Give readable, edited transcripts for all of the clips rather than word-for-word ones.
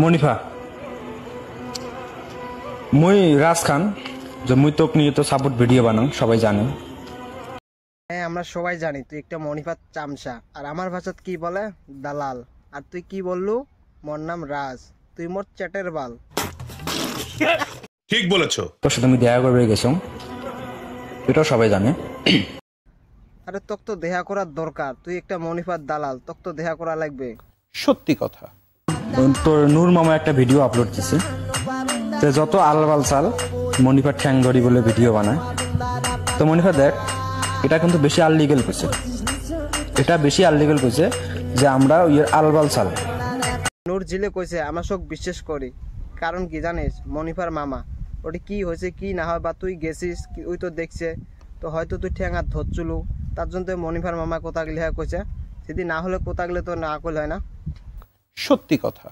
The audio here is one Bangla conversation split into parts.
মনিফা মুই রাজ খান যে মুই তোক নিয়ে তো সাপোর্ট ভিডিও বানাও সবাই জানে। হ্যাঁ আমরা সবাই জানি তুই একটা মনিফার চামচা, আর আমার ভাষাত কি বলে দালাল। আর তুই কি বললু মোর নাম রাজ, তুই মোর চ্যাটের বাল। ঠিক বলেছো। তোর সাথে আমি দেখা করবে গেছিলাম, এটাও সবাই জানে। আরে তোক তো দেখা করার দরকার, তুই একটা মনিফার দালাল, তোক তো দেখা করা লাগবে। সত্যি কথা। তোর নূর মামা একটা ভিডিও আপলোড দিছে, যত আলবাল চাল মনিফার ঠ্যাং ধরি বলে ভিডিও বানায়। তো মনিফা দেখ, এটা কিন্তু বেশি আনলিগেল করছে, এটা বেশি আনলিগেল করছে যে আমরা আলবাল চাল। নূর জিলে কইছে আমার সব বিশ্বাস করি, কারণ কি জানিস মনিফার মামা ওটি কি হয়েছে কি না হয়, বা তুই গেছিস ওই তো দেখছে, তো হয়তো তুই ঠ্যাং হাত ধরছুলু, তার জন্য তো মনিফার মামা কোথা গেলে কইছে। যদি না হলে কোথা গেলে তো না করলে হয় না। সত্যি কথা।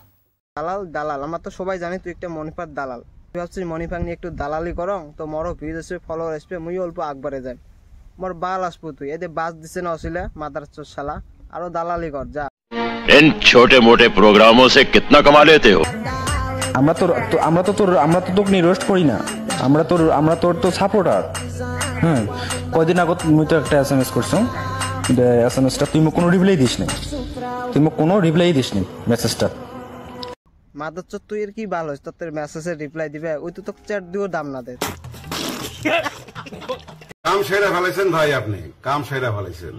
দালাল দালাল আমরা তো সবাই জানি তুই একটা মনিফার দালাল। তুই ভাবছিস মনিফার নিয়ে একটু দালালি করং তো মরো ভিউজ আসবে, ফলোয়ার আসবে, মুই অল্প আগবারে যাই, মোর বাল আসবো। তুই এদের বাস দিছে না অসিলে মাদার চোর শালা, আরো দালালি কর যা। इन छोटे मोटे प्रोग्रामों से कितना कमा लेते हो? আমরা তো তোকে নিয়ে রোস্ট করি না, আমরা তোর তো সাপোর্টার। হ্যাঁ, কয়দিন আগত মুই তো একটা SMS করছো, এসএমএসটা তুই কোনো রিপ্লাই দিস নাই, মেসেজটা। মাদার চোর তুই এর কি ভালো হইস, তোর মেসেজের রিপ্লাই দিবে, ওই তো তোকে চ্যাট দিও দাম না দে। কাম সেরা ফেলেছেন ভাই, আপনি কাম সেরা ফেলেছেন,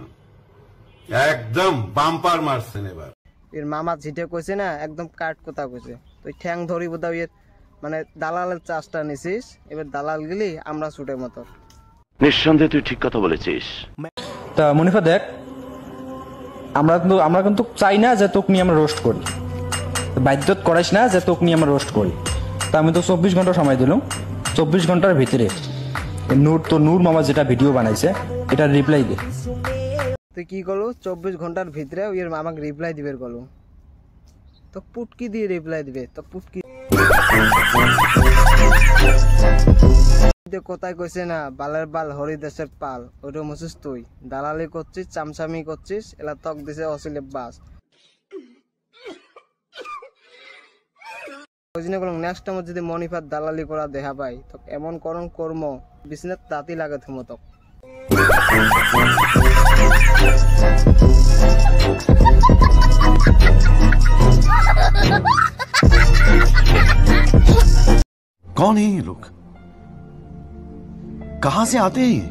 একদম বাম্পার মারছেন এবার। এর মামা ঝিটে কইছে না একদম কাট কথা কইছে, তুই ঠ্যাং ধরি বোধা মানে দালালের চাষটা নিছিস, এবার দালাল গেলি আমরা ছুটের মতো। নিঃসন্দেহে তুই ঠিক কথা বলেছিস। তা মনিফা দেখ, আমরা কিন্তু চাই না যে তোকে নিয়ে আমরা রোস্ট করি, বাধ্য করাইস না যে তোকে নিয়ে আমরা রোস্ট করি। তা আমি তো 24 ঘন্টা সময় দিলাম, 24 ঘন্টার ভিতরে নূর মামা যেটা ভিডিও বানাইছে এটা রিপ্লাই দে। তুই কি করলু 24 ঘন্টার ভিতরে ওই আমাকে রিপ্লাই দিবে গলু, তো পুটকি দিয়ে রিপ্লাই দিবে, তো পুটকি কোথায় কইছে না বালের বাল হরিদেশের পাল, ওইটা মুছিস তুই দালালি করছিস, চামচামি করছিস, এলা তক দিছে অসিলে বাস। ওই জন্য বললাম নেক্সট টাইম যদি মনিফার দালালি করা দেখা পাই তো এমন করম কর্ম বিছনাত তাঁতি লাগে থুমো তক। कौन है ये लोग, कहां से आते हैं?